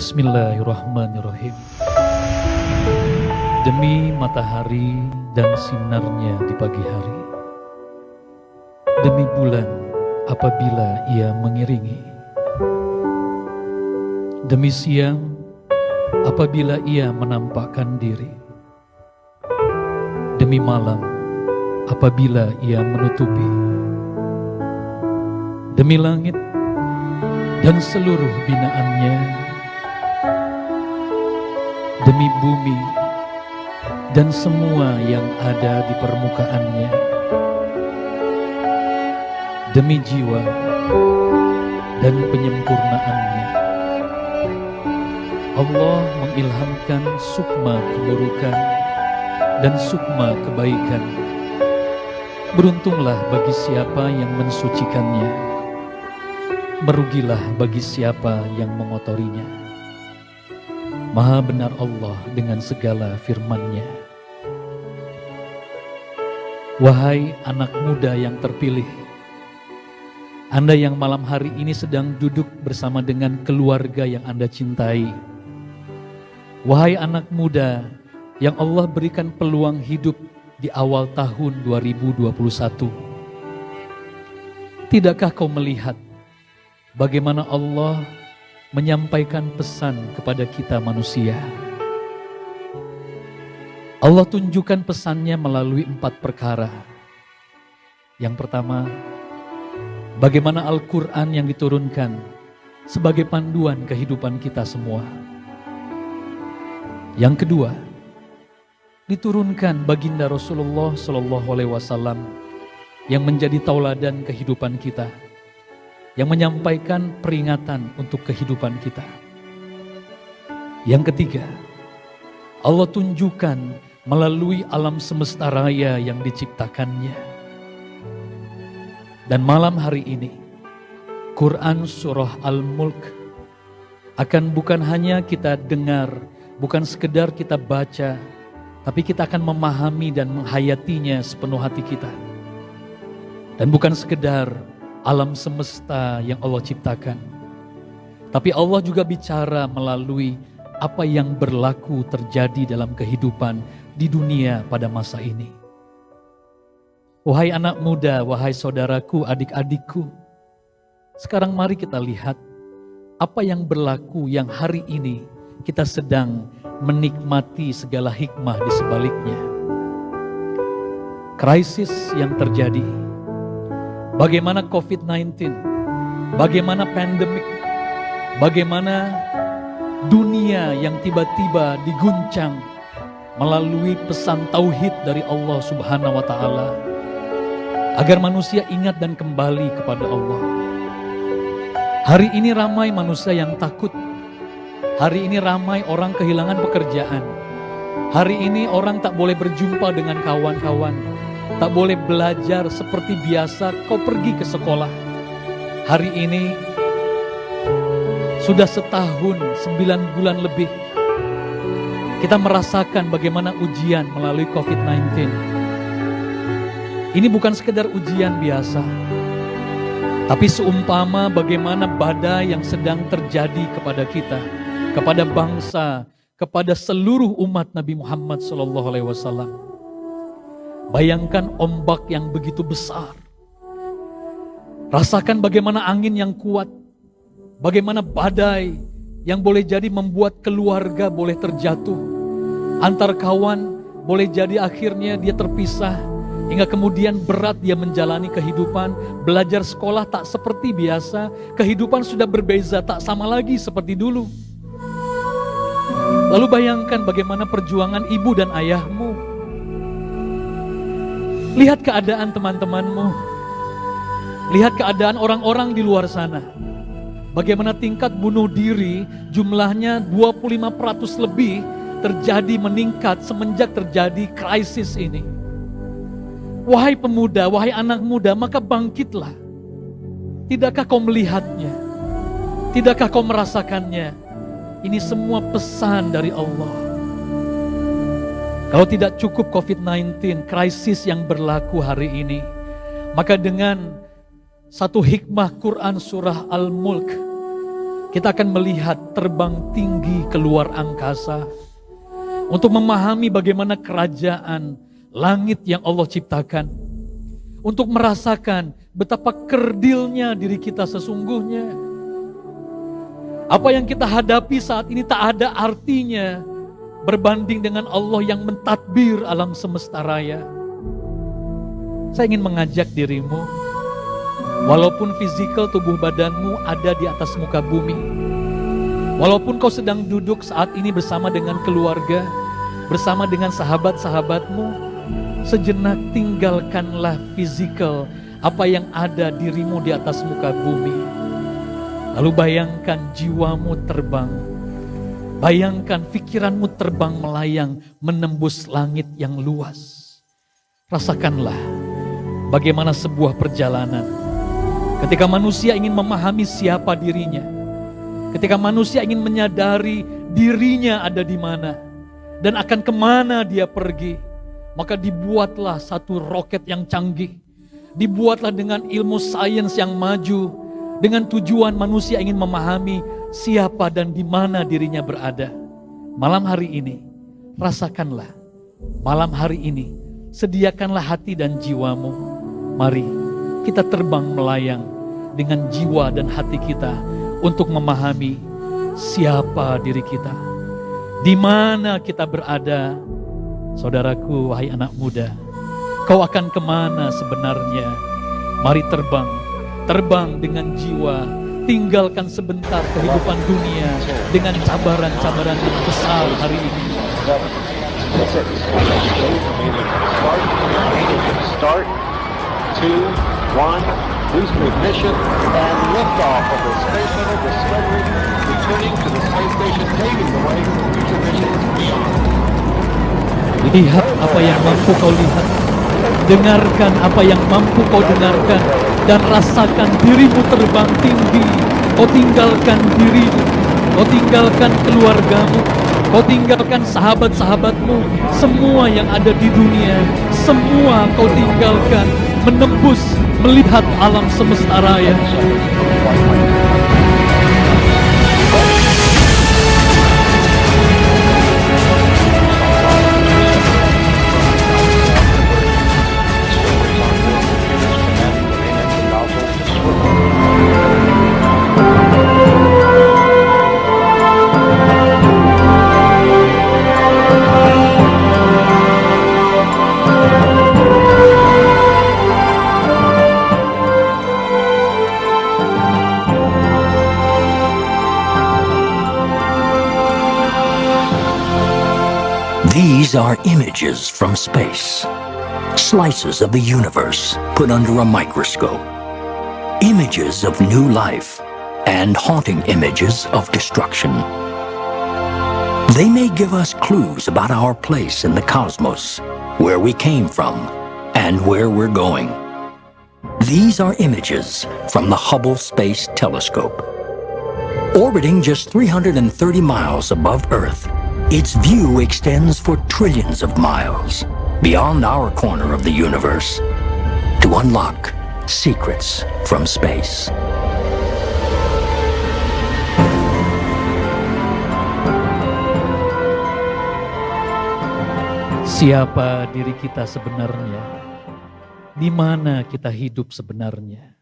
Bismillahirrahmanirrahim. Demi matahari dan sinarnya di pagi hari, demi bulan apabila ia mengiringi, demi siang apabila ia menampakkan diri, demi malam apabila ia menutupi, demi langit dan seluruh binaannya, demi bumi dan semua yang ada di permukaannya, demi jiwa dan penyempurnaannya. Allah mengilhamkan sukma keburukan dan sukma kebaikan. Beruntunglah bagi siapa yang mensucikannya, merugilah bagi siapa yang mengotorinya. Maha benar Allah dengan segala firman-Nya. Wahai anak muda yang terpilih, Anda yang malam hari ini sedang duduk bersama dengan keluarga yang Anda cintai. Wahai anak muda yang Allah berikan peluang hidup di awal tahun 2021. Tidakkah kau melihat bagaimana Allah menyampaikan pesan kepada kita manusia? Allah tunjukkan pesannya melalui 4 perkara. Yang pertama, bagaimana Al-Quran yang diturunkan sebagai panduan kehidupan kita semua. Yang kedua, diturunkan baginda Rasulullah SAW yang menjadi tauladan kehidupan kita, yang menyampaikan peringatan untuk kehidupan kita. Yang ketiga, Allah tunjukkan melalui alam semesta raya yang diciptakannya. Dan malam hari ini, Quran Surah Al-Mulk akan bukan hanya kita dengar, bukan sekedar kita baca, tapi kita akan memahami dan menghayatinya sepenuh hati kita. Dan bukan sekedar alam semesta yang Allah ciptakan, tapi Allah juga bicara melalui apa yang berlaku terjadi dalam kehidupan di dunia pada masa ini. Wahai anak muda, wahai saudaraku, adik-adikku, sekarang mari kita lihat apa yang berlaku yang hari ini kita sedang menikmati segala hikmah di sebaliknya. Krisis yang terjadi, bagaimana COVID-19, bagaimana pandemik, bagaimana dunia yang tiba-tiba diguncang melalui pesan tauhid dari Allah Subhanahu wa Ta'ala, agar manusia ingat dan kembali kepada Allah. Hari ini ramai manusia yang takut. Hari ini ramai orang kehilangan pekerjaan. Hari ini orang tak boleh berjumpa dengan kawan-kawan, tak boleh belajar seperti biasa kau pergi ke sekolah. Hari ini sudah setahun 9 bulan lebih kita merasakan bagaimana ujian melalui COVID-19. Ini bukan sekedar ujian biasa, tapi seumpama bagaimana badai yang sedang terjadi kepada kita, kepada bangsa, kepada seluruh umat Nabi Muhammad SAW. Bayangkan ombak yang begitu besar. Rasakan bagaimana angin yang kuat. Bagaimana badai yang boleh jadi membuat keluarga boleh terjatuh. Antar kawan boleh jadi akhirnya dia terpisah. Hingga kemudian berat dia menjalani kehidupan. Belajar sekolah tak seperti biasa. Kehidupan sudah berbeza, tak sama lagi seperti dulu. Lalu bayangkan bagaimana perjuangan ibu dan ayahmu. Lihat keadaan teman-temanmu. Lihat keadaan orang-orang di luar sana. Bagaimana tingkat bunuh diri jumlahnya 25% lebih terjadi meningkat semenjak terjadi krisis ini. Wahai pemuda, wahai anak muda, maka bangkitlah. Tidakkah kau melihatnya? Tidakkah kau merasakannya? Ini semua pesan dari Allah. Kalau tidak cukup COVID-19, krisis yang berlaku hari ini, maka dengan satu hikmah Quran Surah Al-Mulk, Kita akan melihat terbang tinggi keluar angkasa untuk memahami bagaimana kerajaan langit yang Allah ciptakan. Untuk merasakan betapa kerdilnya diri kita sesungguhnya. Apa yang kita hadapi saat ini tak ada artinya berbanding dengan Allah yang mentadbir alam semesta raya. Saya ingin mengajak dirimu, walaupun fisikal tubuh badanmu ada di atas muka bumi, walaupun kau sedang duduk saat ini bersama dengan keluarga, bersama dengan sahabat-sahabatmu, sejenak tinggalkanlah fisikal apa yang ada dirimu di atas muka bumi. Lalu bayangkan jiwamu terbang, bayangkan pikiranmu terbang melayang menembus langit yang luas. Rasakanlah bagaimana sebuah perjalanan ketika manusia ingin memahami siapa dirinya, ketika manusia ingin menyadari dirinya ada di mana dan akan kemana dia pergi, maka dibuatlah satu roket yang canggih, dibuatlah dengan ilmu sains yang maju, dengan tujuan manusia ingin memahami siapa dan di mana dirinya berada. Malam hari ini, rasakanlah. Malam hari ini, sediakanlah hati dan jiwamu. Mari kita terbang melayang dengan jiwa dan hati kita untuk memahami siapa diri kita. Di mana kita berada. Saudaraku, wahai anak muda, kau akan kemana sebenarnya? Mari terbang dengan jiwa, tinggalkan sebentar kehidupan dunia dengan cabaran-cabaran yang besar hari ini. Start, 2, 1, boost ignition, and liftoff of the Space Shuttle Discovery, returning to the space station, paving the way for future missions beyond. Lihat apa yang mampu kau lihat, dengarkan apa yang mampu kau dengarkan, dan rasakan dirimu terbang tinggi. Kau tinggalkan dirimu, kau tinggalkan keluargamu, kau tinggalkan sahabat-sahabatmu, semua yang ada di dunia, semua kau tinggalkan, menembus, melihat alam semesta raya. These are images from space, slices of the universe put under a microscope, images of new life, and haunting images of destruction. They may give us clues about our place in the cosmos, where we came from, and where we're going. These are images from the Hubble Space Telescope. Orbiting just 330 miles above Earth, its view extends for trillions of miles beyond our corner of the universe to unlock secrets from space. Siapa diri kita sebenarnya? Di mana kita hidup sebenarnya?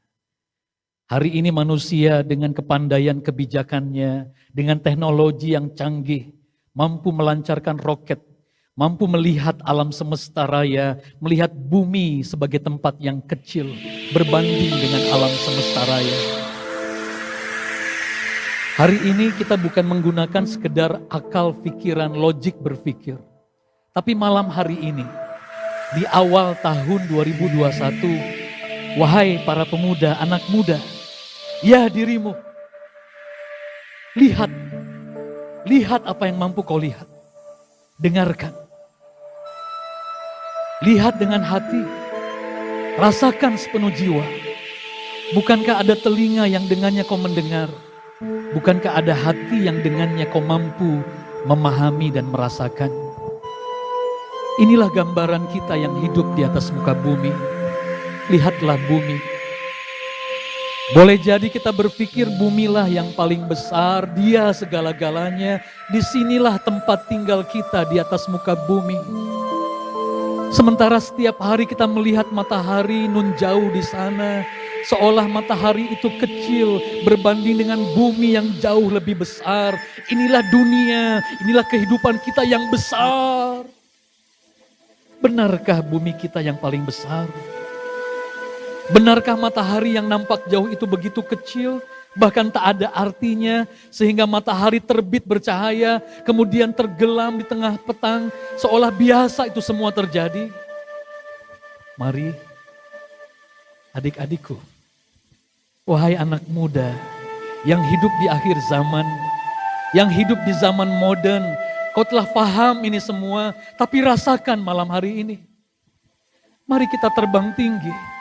Hari ini manusia dengan kepandaian kebijakannya, dengan teknologi yang canggih, mampu melancarkan roket, mampu melihat alam semesta raya, melihat bumi sebagai tempat yang kecil berbanding dengan alam semesta raya. Hari ini kita bukan menggunakan sekedar akal pikiran, logik berpikir. Tapi malam hari ini, di awal tahun 2021, wahai para pemuda, anak muda, ya dirimu, lihat apa yang mampu kau lihat. Dengarkan. Lihat dengan hati. Rasakan sepenuh jiwa. Bukankah ada telinga yang dengannya kau mendengar? Bukankah ada hati yang dengannya kau mampu memahami dan merasakan? Inilah gambaran kita yang hidup di atas muka bumi. Lihatlah bumi. Boleh jadi kita berpikir bumilah yang paling besar, dia segala-galanya, disinilah tempat tinggal kita di atas muka bumi. Sementara setiap hari kita melihat matahari nun jauh di sana, seolah matahari itu kecil berbanding dengan bumi yang jauh lebih besar. Inilah dunia, inilah kehidupan kita yang besar. Benarkah bumi kita yang paling besar? Benarkah matahari yang nampak jauh itu begitu kecil, bahkan tak ada artinya, sehingga matahari terbit bercahaya, kemudian tenggelam di tengah petang, seolah biasa itu semua terjadi? Mari, adik-adikku, wahai anak muda yang hidup di akhir zaman, yang hidup di zaman modern, kau telah paham ini semua, tapi rasakan malam hari ini. Mari kita terbang tinggi.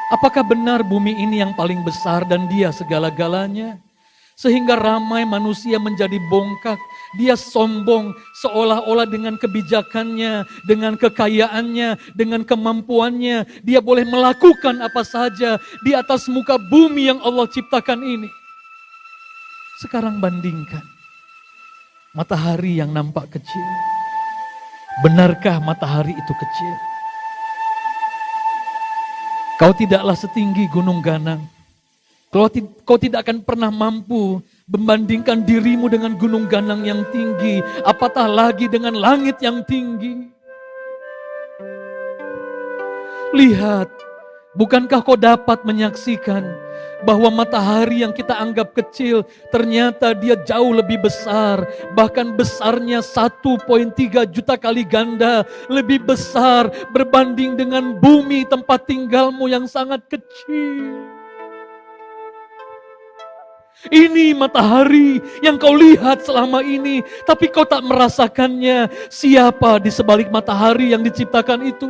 Apakah benar bumi ini yang paling besar dan dia segala-galanya? Sehingga ramai manusia menjadi bongkak, dia sombong seolah-olah dengan kebijakannya, dengan kekayaannya, dengan kemampuannya, dia boleh melakukan apa saja di atas muka bumi yang Allah ciptakan ini. Sekarang bandingkan, matahari yang nampak kecil, benarkah matahari itu kecil? Kau tidaklah setinggi gunung Ganang. Kau tidak akan pernah mampu membandingkan dirimu dengan gunung Ganang yang tinggi, apatah lagi dengan langit yang tinggi. Lihat, bukankah kau dapat menyaksikan bahwa matahari yang kita anggap kecil ternyata dia jauh lebih besar, bahkan besarnya 1,3 juta kali ganda lebih besar berbanding dengan bumi tempat tinggalmu yang sangat kecil. Ini matahari yang kau lihat selama ini, tapi kau tak merasakannya. Siapa di sebalik matahari yang diciptakan itu?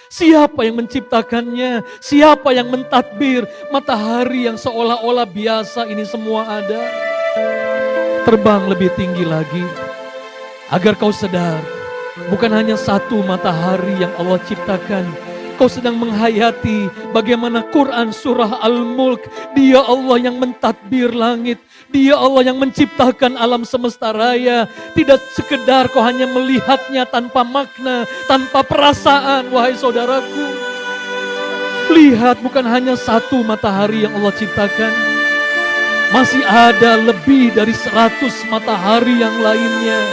Siapa yang menciptakannya? Siapa yang mentadbir matahari yang seolah-olah biasa ini semua ada? Terbang lebih tinggi lagi, agar kau sadar, bukan hanya satu matahari yang Allah ciptakan. Kau sedang menghayati bagaimana Quran surah Al-Mulk, dia Allah yang mentadbir langit, dia Allah yang menciptakan alam semesta raya. Tidak sekedar kau hanya melihatnya tanpa makna, tanpa perasaan, wahai saudaraku. Lihat, bukan hanya satu matahari yang Allah ciptakan, masih ada lebih dari 100 matahari yang lainnya.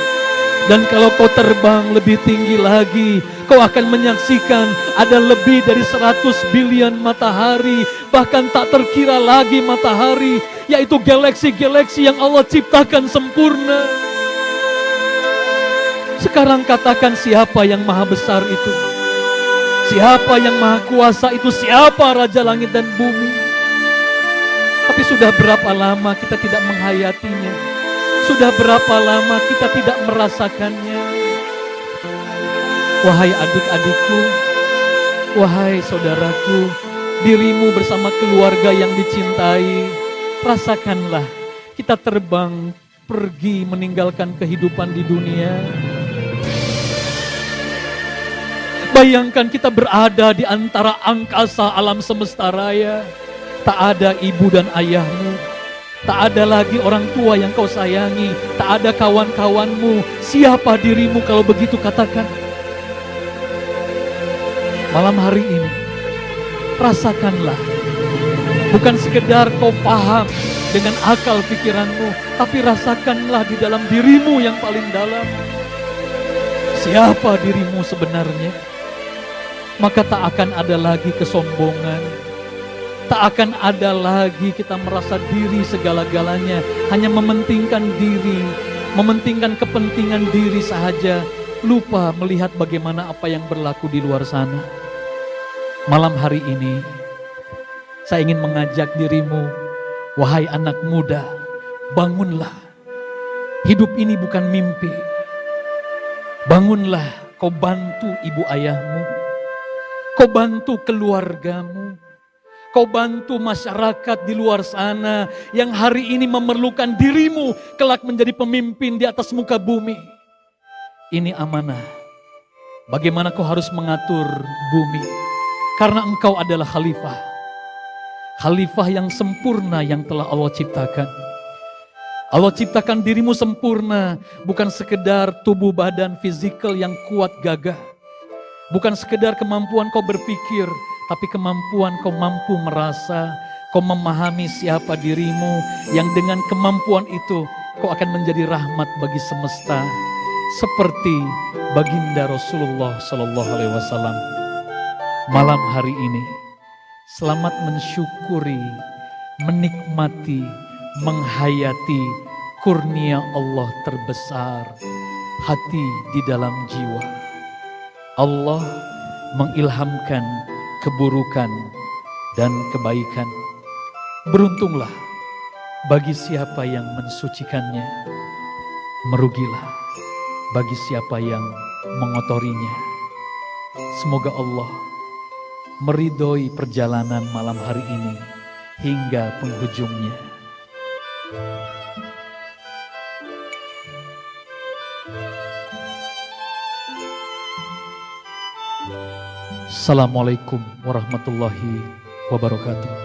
Dan kalau kau terbang lebih tinggi lagi, kau akan menyaksikan ada lebih dari 100 bilion matahari, bahkan tak terkira lagi matahari, yaitu galaksi-galaksi yang Allah ciptakan sempurna. Sekarang katakan, siapa yang maha besar itu? Siapa yang maha kuasa itu? Siapa Raja Langit dan Bumi? Tapi sudah berapa lama kita tidak menghayatinya? Sudah berapa lama kita tidak merasakannya? Wahai adik-adikku, wahai saudaraku, dirimu bersama keluarga yang dicintai, rasakanlah kita terbang pergi meninggalkan kehidupan di dunia. Bayangkan kita berada di antara angkasa alam semesta raya, tak ada ibu dan ayahmu, tak ada lagi orang tua yang kau sayangi, tak ada kawan-kawanmu. Siapa dirimu kalau begitu katakan? Malam hari ini, rasakanlah. Bukan sekedar kau paham dengan akal pikiranmu, tapi rasakanlah di dalam dirimu yang paling dalam. Siapa dirimu sebenarnya? Maka tak akan ada lagi kesombongan. Tak akan ada lagi kita merasa diri segala-galanya, hanya mementingkan diri, mementingkan kepentingan diri sahaja, lupa melihat bagaimana apa yang berlaku di luar sana. Malam hari ini, saya ingin mengajak dirimu, wahai anak muda, bangunlah. Hidup ini bukan mimpi. Bangunlah, kau bantu ibu ayahmu, kau bantu keluargamu, kau bantu masyarakat di luar sana yang hari ini memerlukan dirimu kelak menjadi pemimpin di atas muka bumi. Ini amanah. Bagaimana kau harus mengatur bumi? Karena engkau adalah khalifah. khalifah yang sempurna yang telah Allah ciptakan. Allah ciptakan dirimu sempurna, bukan sekedar tubuh badan fisikal yang kuat gagah. Bukan sekedar kemampuan kau berpikir, tapi kemampuan kau mampu merasa, kau memahami siapa dirimu, yang dengan kemampuan itu kau akan menjadi rahmat bagi semesta. Seperti baginda Rasulullah Sallallahu Alaihi Wasallam. Malam hari ini, selamat mensyukuri, menikmati, menghayati kurnia Allah terbesar, hati di dalam jiwa. Allah mengilhamkan keburukan dan kebaikan. Beruntunglah bagi siapa yang mensucikannya, merugilah bagi siapa yang mengotorinya. Semoga Allah meridhoi perjalanan malam hari ini hingga penghujungnya. Assalamualaikum warahmatullahi wabarakatuh.